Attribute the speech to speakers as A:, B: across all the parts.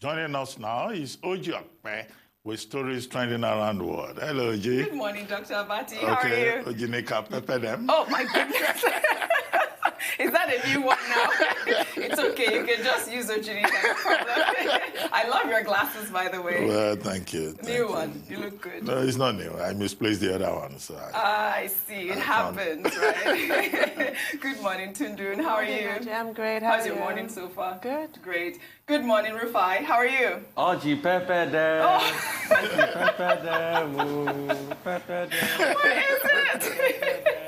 A: Joining us now is Ojy Okpe with stories trending around the world. Hello, Ojy.
B: Good morning, Dr. Abati. How are you?
A: Ojy Okpe them.
B: Oh, my goodness. Is that a new one now? It's okay. You can just use Ojy. I love your glasses, by the way.
A: Well, thank you.
B: New one. You look good.
A: No, it's not new. I misplaced the other one. So
B: I see. It happens, right? Good morning, Tundun. How are you?
C: I'm great.
B: How's your morning so far?
C: Good.
B: Great. Good morning, Rufai. How are you?
D: Ojy Okpe there. Ojy Okpe there.
B: What is it?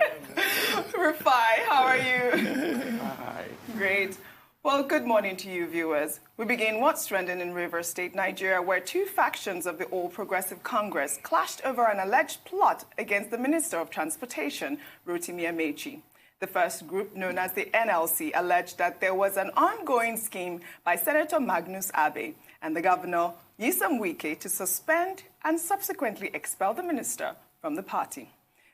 B: Rufai, how are you?
D: Hi.
B: Great. Well, good morning to you, viewers. We begin what's trending in Rivers State, Nigeria, where two factions of the All Progressive Congress clashed over an alleged plot against the Minister of Transportation, Rotimi Amaechi. The first group, known as the NLC, alleged that there was an ongoing scheme by Senator Magnus Abe and the Governor, Nyesom Wike, to suspend and subsequently expel the minister from the party.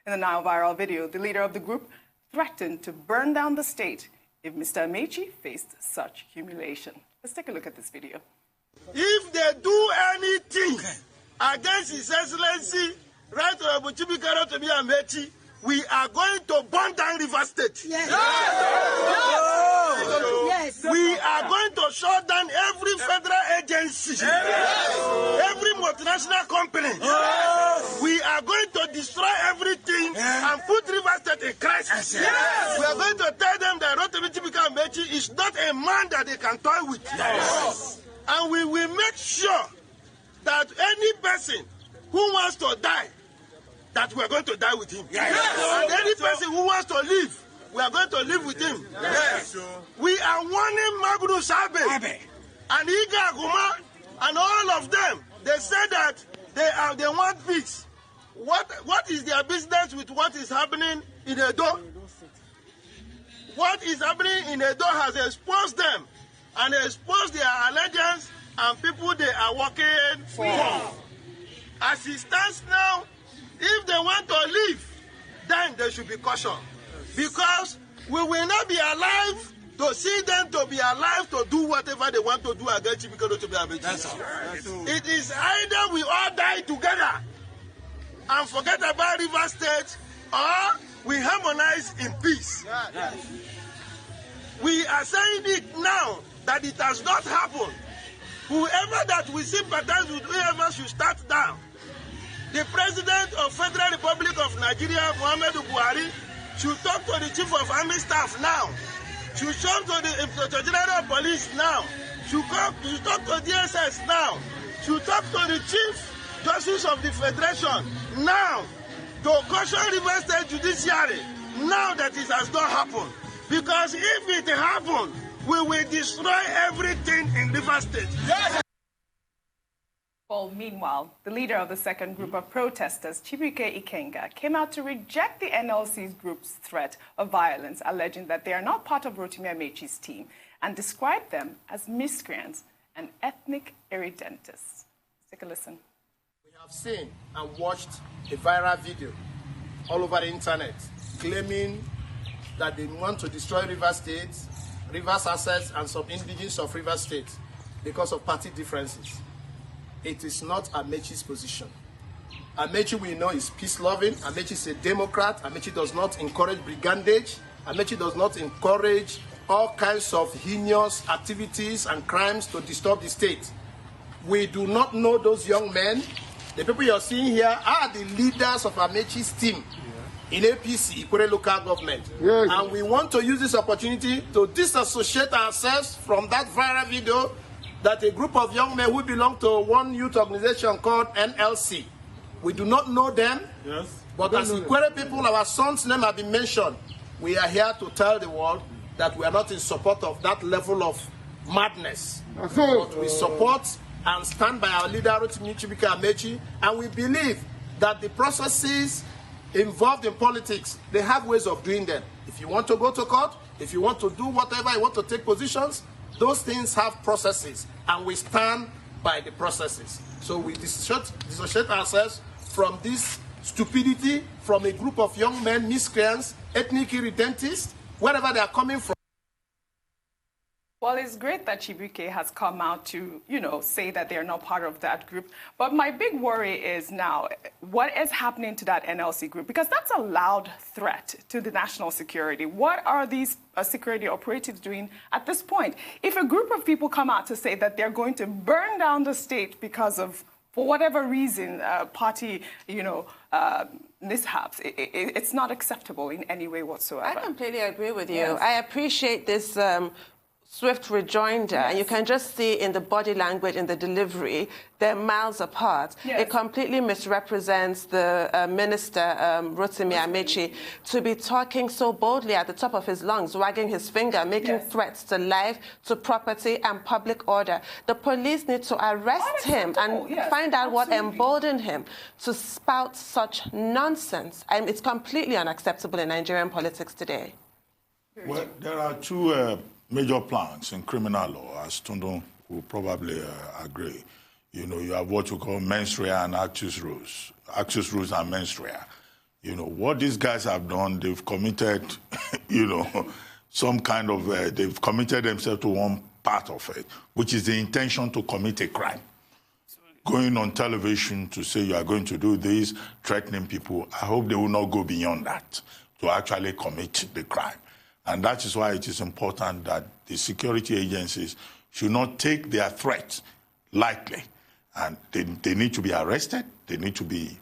B: In the now viral video, the leader of the group threatened to burn down the state if Mr. Amaechi faced such humiliation. Let's take a look at this video.
E: If they do anything against His Excellency, Right Honorable Chibikaro to be Amaechi, we are going to burn down Rivers State.
F: Yes.
E: Yes. We are going to shut down every federal agency, every multinational company. We are going to destroy everything and put Rivers State in crisis. We are going to tell them that Rotimi Amaechi is not a man that they can toy with. And we will make sure that any person who wants to die, that we are going to die with him. And any person who wants to live, we are going to live with him. We are warning Magnus Abe and Iga Aguma and all of them. They say that they want peace. What is their business with what is happening in Edo? What is happening in Edo has exposed them and exposed their allegiance and people they are working for. As it stands now, if they want to leave, then they should be cautious. Because we will not be alive to see them to be alive to do whatever they want to do against Chibikaro to be Amaechi. It is either we all die together and forget about Rivers State, or we harmonize in peace. We are saying it now that it has not happened. Whoever that we sympathize with, whoever should start down. The President of Federal Republic of Nigeria, Muhammadu Buhari, should talk to the Chief of Army Staff now. Should talk to the Inspector General of Police now. Should talk to DSS now. Should talk to the Chief Justice of the Federation now. To caution Rivers State Judiciary now that it has not happened. Because if it happens, we will destroy everything in Rivers State. Yes.
B: Well, meanwhile, the leader of the second group of protesters, Chibuike Ikenga, came out to reject the NLC's group's threat of violence, alleging that they are not part of Rotimi Amaechi's team, and described them as miscreants and ethnic irredentists. Let's take a listen.
E: We have seen and watched a viral video all over the internet claiming that they want to destroy Rivers State, Rivers assets, and some indigenes of Rivers State because of party differences. It is not Amaechi's position. Amaechi, we know, is peace-loving. Amaechi is a Democrat. Amaechi does not encourage brigandage. Amaechi does not encourage all kinds of heinous activities and crimes to disturb the state. We do not know those young men. The people you're seeing here are the leaders of Amaechi's team in APC, Ikwere local government. Yes. And we want to use this opportunity to disassociate ourselves from that viral video that a group of young men who belong to one youth organization called NLC. We do not know them, but as Ikwere people, our son's name have been mentioned. We are here to tell the world that we are not in support of that level of madness. But we support and stand by our leader, Rotimi Amaechi, and we believe that the processes involved in politics, they have ways of doing them. If you want to go to court, if you want to do whatever, you want to take positions, those things have processes, and we stand by the processes. So we dissociate ourselves from this stupidity, from a group of young men, miscreants, ethnic irredentists, wherever they are coming from.
B: Well, it's great that Chibuike has come out to, say that they're not part of that group. But my big worry is now, what is happening to that NLC group? Because that's a loud threat to the national security. What are these security operatives doing at this point? If a group of people come out to say that they're going to burn down the state because of, for whatever reason, party, mishaps, it's not acceptable in any way whatsoever.
C: I completely agree with you. Yes. I appreciate this swift rejoinder. Yes. And you can just see in the body language, in the delivery, they're miles apart. Yes. It completely misrepresents the minister, Rotimi Amaechi, to be talking so boldly at the top of his lungs, wagging his finger, making threats to life, to property and public order. The police need to arrest him and find out what emboldened him to spout such nonsense. And it's completely unacceptable in Nigerian politics today.
A: Well, there are two major planks in criminal law, as Tundun will probably agree. You have what you call mens rea and actus reus. Actus reus and mens rea. What these guys have done, they've committed, some kind of, they've committed themselves to one part of it, which is the intention to commit a crime. Going on television to say you are going to do this, threatening people, I hope they will not go beyond that to actually commit the crime. And that is why it is important that the security agencies should not take their threats lightly. And they need to be arrested. They need to be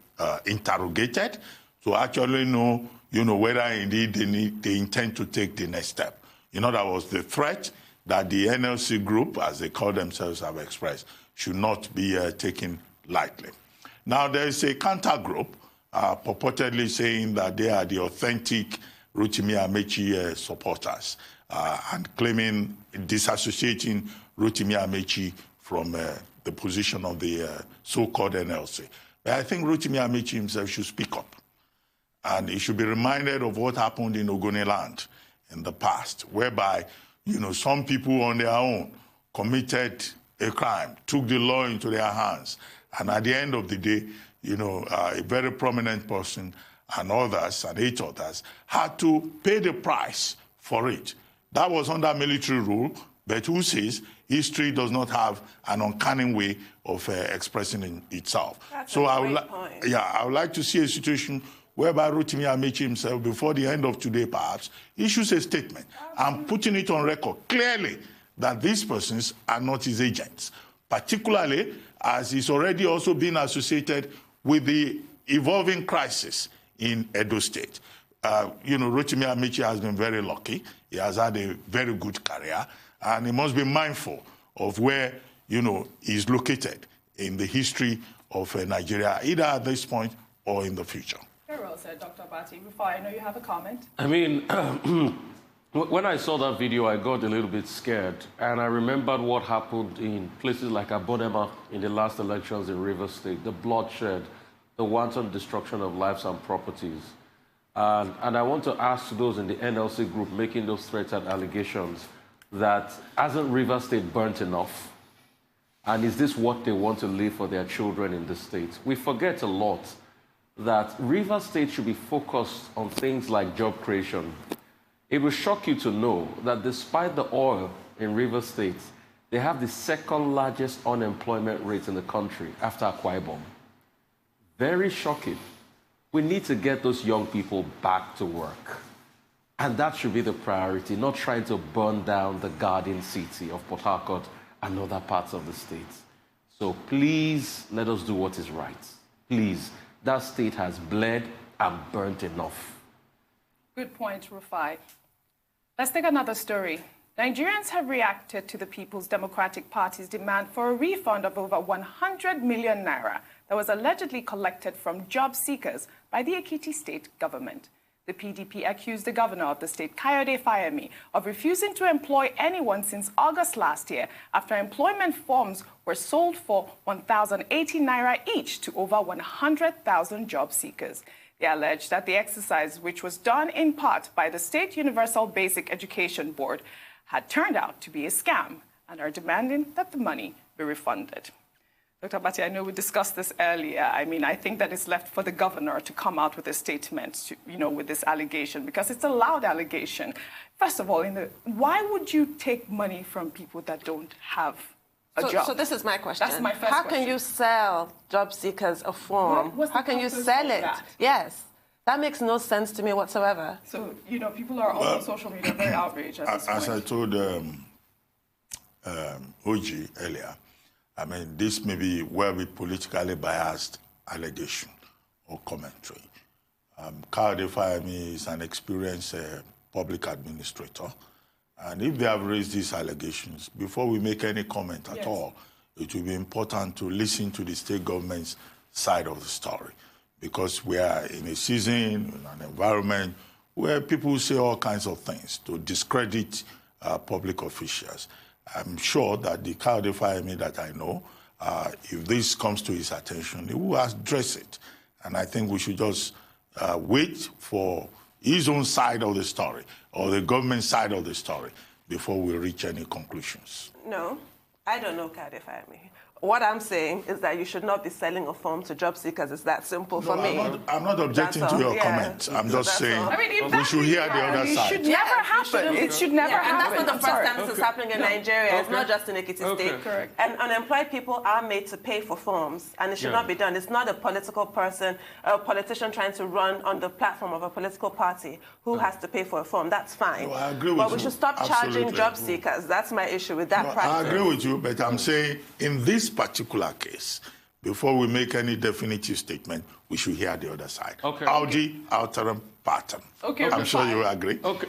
A: interrogated to actually know, whether indeed they intend to take the next step. In other words, the threat that the NLC group, as they call themselves, have expressed, should not be taken lightly. Now, there is a counter group purportedly saying that they are the authentic Rotimi Amaechi supporters and claiming, disassociating Rotimi Amaechi from the position of the so-called NLC. But I think Rotimi Amaechi himself should speak up. And he should be reminded of what happened in Ogoniland in the past, whereby, some people on their own committed a crime, took the law into their hands. And at the end of the day, a very prominent person and others, and 8 others, had to pay the price for it. That was under military rule, but who says history does not have an uncanny way of expressing itself?
C: That's
A: so
C: a great point.
A: I would like to see a situation whereby Rotimi Amaechi himself, before the end of today perhaps, issues a statement and putting it on record clearly that these persons are not his agents, particularly as he's already also been associated with the evolving crisis in Edo State. Rotimi Amaechi has been very lucky. He has had a very good career, and he must be mindful of where, he's located in the history of Nigeria, either at this point or in the future.
B: Very well said, Dr. Bati. Before I know you have a comment.
D: I mean, when I saw that video, I got a little bit scared, and I remembered what happened in places like Abodema in the last elections in Rivers State, the bloodshed, the wanton destruction of lives and properties. And I want to ask those in the NLC group making those threats and allegations that hasn't Rivers State burnt enough? And is this what they want to leave for their children in the state? We forget a lot that Rivers State should be focused on things like job creation. It will shock you to know that despite the oil in Rivers State, they have the second largest unemployment rate in the country after Akwa Ibom. Very shocking. We need to get those young people back to work. And that should be the priority, not trying to burn down the garden city of Port Harcourt and other parts of the state. So please, let us do what is right. Please, that state has bled and burnt enough.
B: Good point, Rufai. Let's take another story. Nigerians have reacted to the People's Democratic Party's demand for a refund of over 100 million naira that was allegedly collected from job seekers by the Ekiti state government. The PDP accused the governor of the state, Kayode Fayemi, of refusing to employ anyone since August last year after employment forms were sold for 1,080 naira each to over 100,000 job seekers. They alleged that the exercise, which was done in part by the State Universal Basic Education Board, had turned out to be a scam and are demanding that the money be refunded. Dr. Abati, I know we discussed this earlier. I mean, I think that it's left for the governor to come out with a statement, with this allegation, because it's a loud allegation. First of all, why would you take money from people that don't have a job?
C: So this is my question.
B: That's my first question.
C: How can you sell job seekers a form? How can you sell it? Yes. That makes no sense to me whatsoever.
B: So, people are on social media very outraged at this point.
A: As I told Ojy earlier, I mean, this may be politically biased allegation or commentary. Kayode Fayemi is an experienced public administrator. And if they have raised these allegations, before we make any comment at all, it will be important to listen to the state government's side of the story. Because we are in a season, in an environment where people say all kinds of things to discredit public officials. I'm sure that the Kayode Fayemi that I know, if this comes to his attention, he will address it. And I think we should just wait for his own side of the story or the government side of the story before we reach any conclusions.
C: No, I don't know Kayode Fayemi. What I'm saying is that you should not be selling a form to job seekers. It's that simple for me.
A: I'm not objecting to your comment. I'm just saying we should hear the other side.
B: It should never happen. It should never happen.
C: And that's not the first time this is happening in Nigeria. It's not just in Ekiti State.
B: Correct.
C: And unemployed people are made to pay for forms, and it should not be done. It's not a political person, a politician trying to run on the platform of a political party who has to pay for a form. That's fine.
A: No, I agree with you.
C: But we should stop charging job seekers. That's my issue with that practice.
A: I agree with you, but I'm saying in this particular case, before we make any definitive statement, we should hear the other side.
D: Okay.
A: Audi, alterum, partem.
B: Okay.
A: I'm sure you agree.
D: Okay.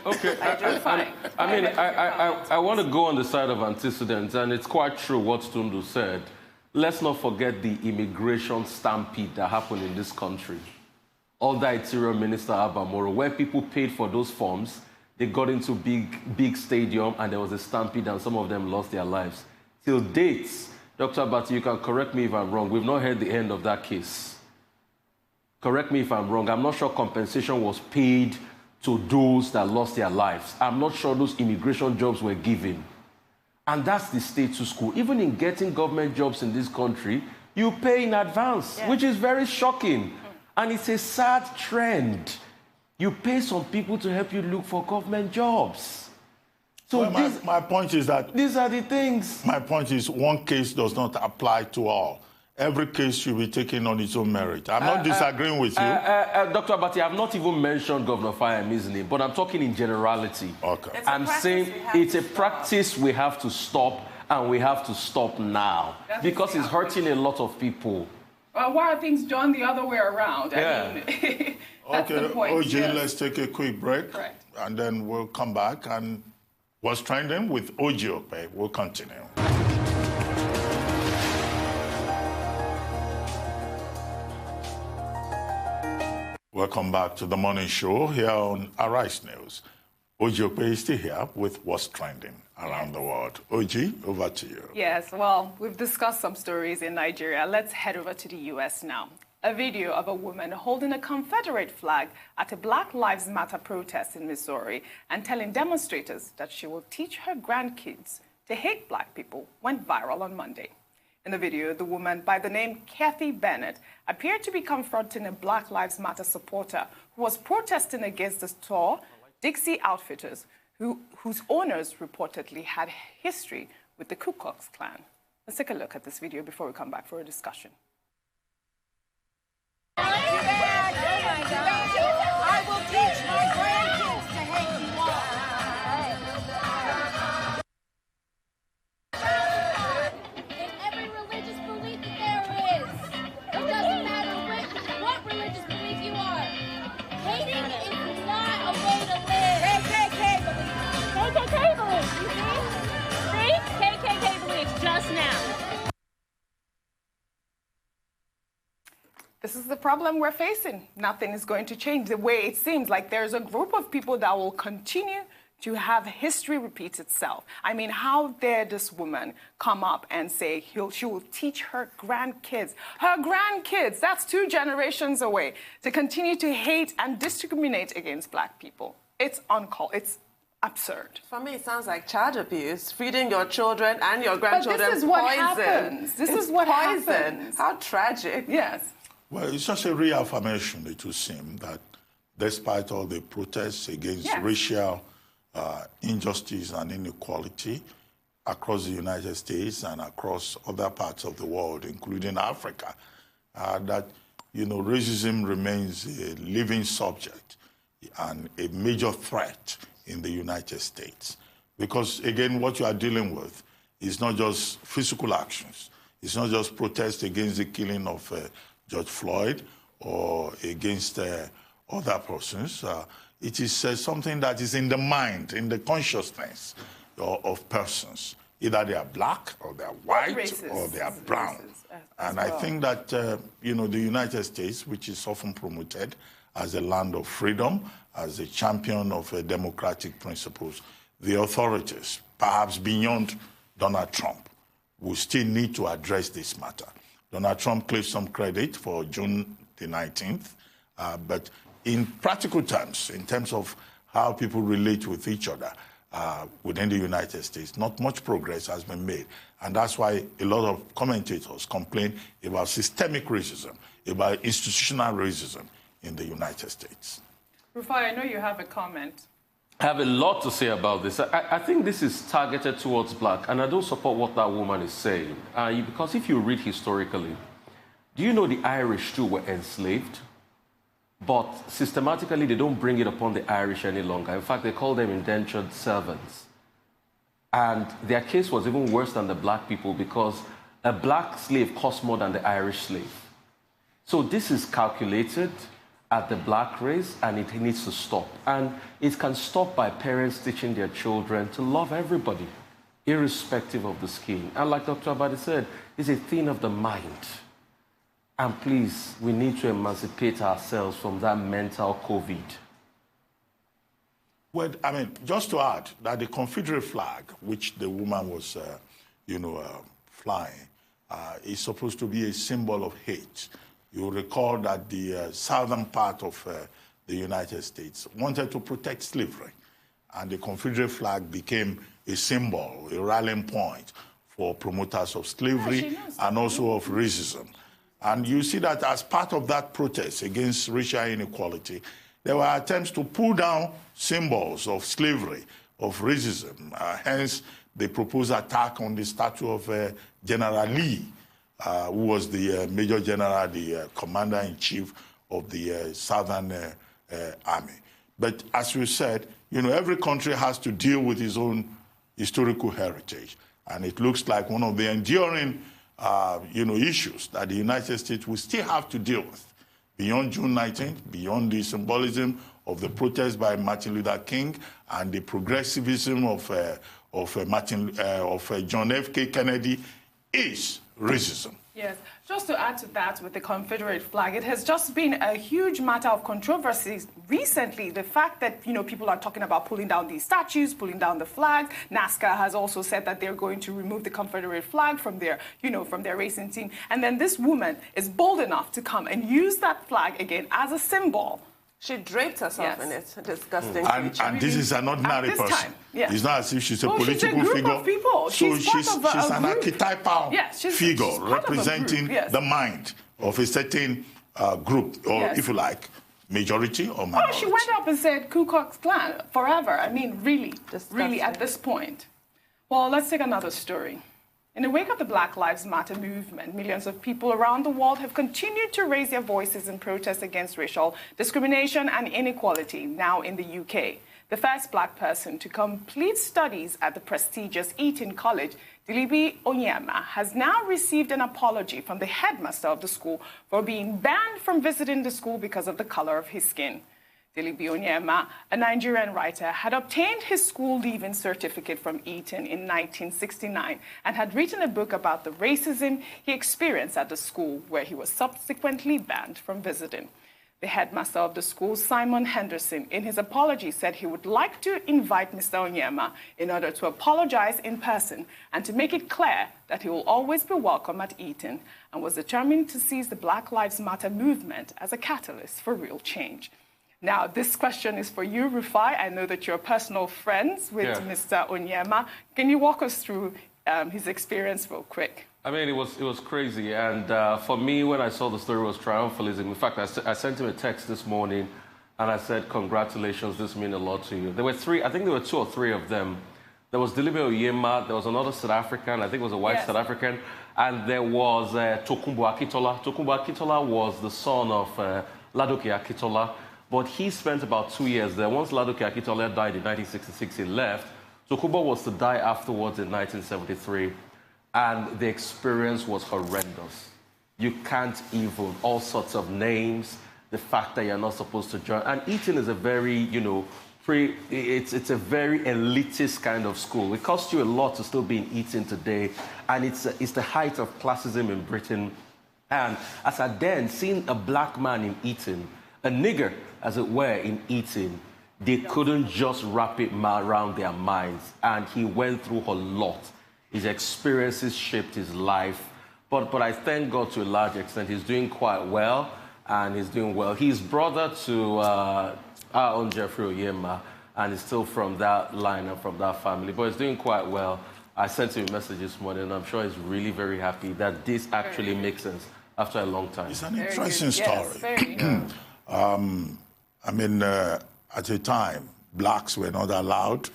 D: I want to go on the side of antecedents, and it's quite true what Tundu said. Let's not forget the immigration stampede that happened in this country. Under Interior Minister Abba Moro, where people paid for those forms, they got into big stadium, and there was a stampede, and some of them lost their lives. Till dates, Dr. Abati, you can correct me if I'm wrong. We've not heard the end of that case. Correct me if I'm wrong. I'm not sure compensation was paid to those that lost their lives. I'm not sure those immigration jobs were given. And that's the status quo. Even in getting government jobs in this country, you pay in advance, which is very shocking. And it's a sad trend. You pay some people to help you look for government jobs. So
A: my point is that
D: these are the things.
A: My point is one case does not apply to all. Every case should be taken on its own merit. I'm not disagreeing with you.
D: Dr. Abati, I've not even mentioned Governor Fayemi's name, but I'm talking in generality.
A: Okay.
D: I'm saying it's a practice we have to stop, and we have to stop now, because it's hurting a lot of people.
B: Well, why are things done the other way around? I mean, that's the point.
A: Ojy, let's take a quick break.
B: Correct.
A: And then we'll come back and what's trending with Ojy Okpe. We'll continue. Welcome back to the morning show here on Arise News. Ojy Okpe is still here with what's trending around the world. Ojy, over to you.
B: Yes, well, we've discussed some stories in Nigeria. Let's head over to the U.S. now. A video of a woman holding a Confederate flag at a Black Lives Matter protest in Missouri and telling demonstrators that she will teach her grandkids to hate black people went viral on Monday. In the video, the woman by the name Kathy Bennett appeared to be confronting a Black Lives Matter supporter who was protesting against the store Dixie Outfitters, whose owners reportedly had history with the Ku Klux Klan. Let's take a look at this video before we come back for a discussion.
F: I will teach my grandkids to hate you all. In every religious belief that there is, it doesn't matter what religious belief you are. Hating is not a way to live. KKK belief. You see? KKK belief just now.
B: This is the problem we're facing. Nothing is going to change. The way it seems like there's a group of people that will continue to have history repeat itself. I mean, how dare this woman come up and say she will teach her grandkids, that's 2 generations away, to continue to hate and discriminate against black people. It's uncalled. absurd.
C: For me, it sounds like child abuse, feeding your children and your grandchildren
B: but this is what happens. This is what happens.
C: How tragic.
B: Yes.
A: Well, it's just a reaffirmation, it would seem, that despite all the protests against racial injustice and inequality across the United States and across other parts of the world, including Africa, that, racism remains a living subject and a major threat in the United States. Because, again, what you are dealing with is not just physical actions. It's not just protests against the killing of George Floyd or against other persons. It is something that is in the mind, in the consciousness of persons. Either they are black or they are white or they are brown. And I think that, the United States, which is often promoted as a land of freedom, as a champion of democratic principles, the authorities, perhaps beyond Donald Trump, will still need to address this matter. Donald Trump claims some credit for June the 19th, but in practical terms, in terms of how people relate with each other within the United States, not much progress has been made. And that's why a lot of commentators complain about systemic racism, about institutional racism in the United States.
B: Rufai, I know you have a comment.
D: I have a lot to say about this. I think this is targeted towards black, and I don't support what that woman is saying. Because if you read historically, do you know the Irish too were enslaved? But systematically, they don't bring it upon the Irish any longer. In fact, they call them indentured servants. And their case was even worse than the black people because a black slave cost more than the Irish slave. So this is calculated at the black race, and it needs to stop. And it can stop by parents teaching their children to love everybody, irrespective of the skin. And like Dr. Abadi said, it's a thing of the mind. And please, we need to emancipate ourselves from that mental COVID.
A: Well, just to add that the Confederate flag, which the woman was, flying, is supposed to be a symbol of hate. You'll recall that the southern part of the United States wanted to protect slavery, and the Confederate flag became a symbol, a rallying point for promoters of slavery and also of racism. And you see that as part of that protest against racial inequality, there were attempts to pull down symbols of slavery, of racism, hence the proposed attack on the statue of General Lee, who was the Major General, the Commander-in-Chief of the Southern Army. But as you said, every country has to deal with its own historical heritage. And it looks like one of the enduring issues that the United States will still have to deal with beyond June 19th, beyond the symbolism of the protest by Martin Luther King and the progressivism of John F.K. Kennedy, is racism.
B: Yes. Just to add to that with the Confederate flag, it has just been a huge matter of controversy recently. The fact that, people are talking about pulling down these statues, pulling down the flag. NASCAR has also said that they're going to remove the Confederate flag from their, from their racing team. And then this woman is bold enough to come and use that flag again as a symbol.
C: She draped herself in it. Disgusting.
A: And this is an ordinary person. It's not as if she's a political
B: she's a group
A: figure.
B: Of people.
A: So she's an archetypal figure
B: she's
A: representing the mind of a certain group, or if you like, majority or minority.
B: Oh, she went up and said Ku Klux Klan forever. Really at this point. Well, let's take another story. In the wake of the Black Lives Matter movement, millions of people around the world have continued to raise their voices in protest against racial discrimination and inequality, now in the UK. The first black person to complete studies at the prestigious Eton College, Dillibe Onyeama, has now received an apology from the headmaster of the school for being banned from visiting the school because of the color of his skin. Dillibe Onyeama, a Nigerian writer, had obtained his school leaving certificate from Eton in 1969 and had written a book about the racism he experienced at the school, where he was subsequently banned from visiting. The headmaster of the school, Simon Henderson, in his apology said he would like to invite Mr. Onyeama in order to apologize in person and to make it clear that he will always be welcome at Eton, and was determined to seize the Black Lives Matter movement as a catalyst for real change. Now, this question is for you, Rufai. I know that you're personal friends with Mr. Onyeama. Can you walk us through his experience real quick?
D: I mean, it was crazy. And for me, when I saw the story, it was triumphalism. In fact, I sent him a text this morning, and I said, congratulations, this means a lot to you. There were three, I think there were 2 or 3 of them. There was Dillibe Onyeama, there was another South African, I think it was a white South African, and there was Tokunbo Akitola. Tokunbo Akitola was the son of Ladoke Akitola, but he spent about 2 years there. Once Ladoke Akitola died in 1966, he left. Tokunbo was to die afterwards in 1973, and the experience was horrendous. You can't even, all sorts of names, the fact that you're not supposed to join. And Eton is a very, you know, it's a very elitist kind of school. It costs you a lot to still be in Eton today, and it's the height of classism in Britain. And as I then seen a black man in Eton, a nigger, as it were, in Eton, they couldn't just wrap it around their minds. And he went through a lot. His experiences shaped his life. But I thank God to a large extent. He's doing quite well, and he's doing well. He's brother to our own Jeffrey Onyeama, and he's still from that line and from that family. But he's doing quite well. I sent him a message this morning, and I'm sure he's really very happy that this actually makes sense after a long time.
A: It's an interesting story.
B: Yes, very.
A: I mean, at a time, blacks were not allowed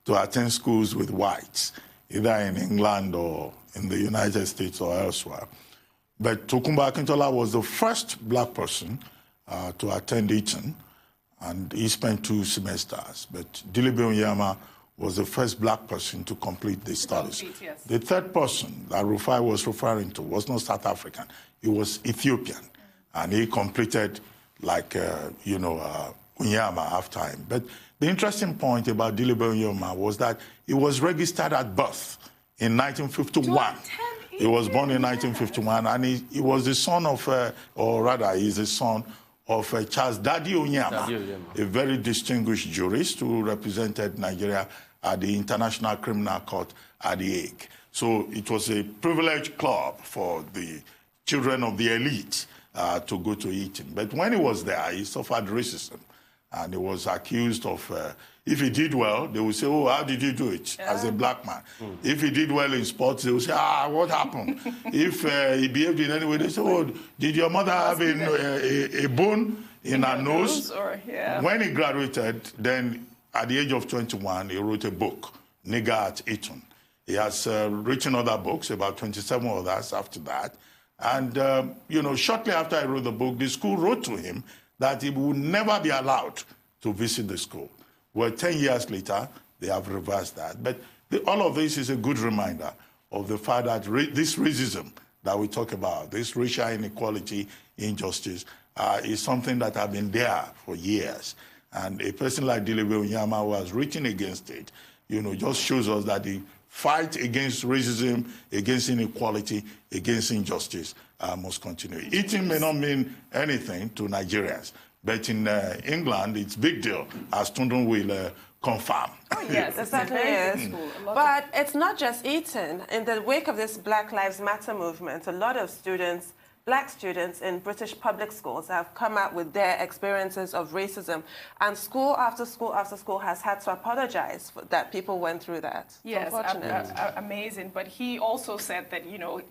A: to attend schools with whites, either in England or in the United States or elsewhere. But Tokunbo Akintola was the first black person to attend Eton, and he spent 2 semesters. But Dillibe Onyeama was the first black person to complete the studies.
B: Yes.
A: The third person that Rufai was referring to was not South African. He was Ethiopian, and he completed, like, Onyeama after him. But the interesting point about Dillibe Onyeama was that he was registered at birth in 1951. He was born in 1951, and he was the son of, or rather, he's the son of Charles Daddy Onyeama, a very distinguished jurist who represented Nigeria at the International Criminal Court at The Hague. So it was a privileged club for the children of the elite to go to Eton. But when he was there, he suffered racism, and he was accused of, if he did well, they would say, oh, how did you do it as a black man? If he did well in sports, they would say, what happened? If he behaved in any way, they say, oh, did your mother have a bone in her nose? When he graduated, then at the age of 21, he wrote a book, Nigger at Eton. He has written other books, about 27 others after that. And, shortly after I wrote the book, the school wrote to him that he would never be allowed to visit the school. Well, 10 years later, they have reversed that. But all of this is a good reminder of the fact that this racism that we talk about, this racial inequality, injustice, is something that has been there for years. And a person like Dillibe Onyeama, who has written against it, just shows us that the fight against racism, against inequality, against injustice must continue. Eating may not mean anything to Nigerians, but in England, it's a big deal, as Tundun will confirm.
C: Oh, yes, it certainly is. But it's not just Eton. In the wake of this Black Lives Matter movement, a lot of students, black students in British public schools have come out with their experiences of racism, and school after school after school has had to apologize that people went through that.
B: Yes, amazing. But he also said that,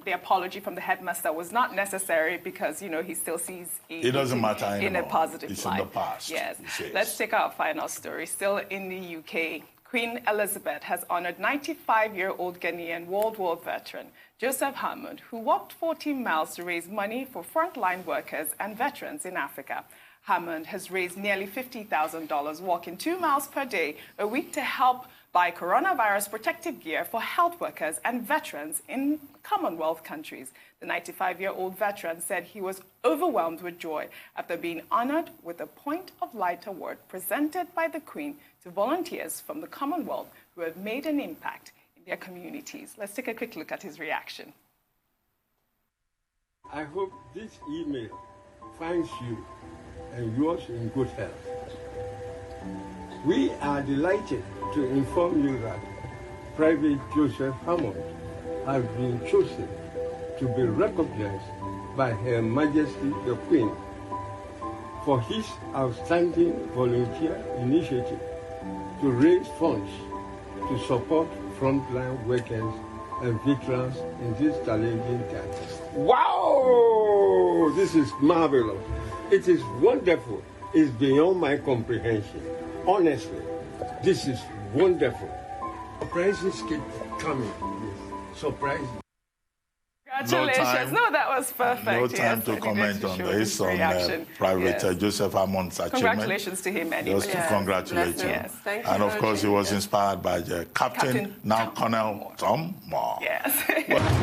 B: the apology from the headmaster was not necessary because, he still sees
A: it doesn't matter anymore.
B: In a positive light.
A: It's in the past.
B: Yes. Let's take our final story. Still in the UK, Queen Elizabeth has honored 95-year-old Ghanaian World War veteran Joseph Hammond, who walked 14 miles to raise money for frontline workers and veterans in Africa. Hammond has raised nearly $50,000 walking 2 miles per day a week to help buy coronavirus protective gear for health workers and veterans in Commonwealth countries. The 95-year-old veteran said he was overwhelmed with joy after being honored with the Point of Light Award presented by the Queen to volunteers from the Commonwealth who have made an impact in their communities. Let's take a quick look at his reaction.
G: I hope this email finds you and yours in good health. We are delighted to inform you that Private Joseph Hammond has been chosen to be recognized by Her Majesty the Queen for his outstanding volunteer initiative to raise funds to support frontline workers and veterans in this challenging time. Wow! This is marvelous. It is wonderful. It's beyond my comprehension. Honestly, this is wonderful. Surprises keep coming. Surprises.
B: Congratulations. No, that was perfect.
A: No time to comment on this on Private Joseph Amon's achievement.
B: Congratulations to him anyway.
A: Just to congratulate him.
B: Yes.
C: Thank you,
A: And of course, he was inspired by Captain, now Colonel Tom Moore.
B: Yes.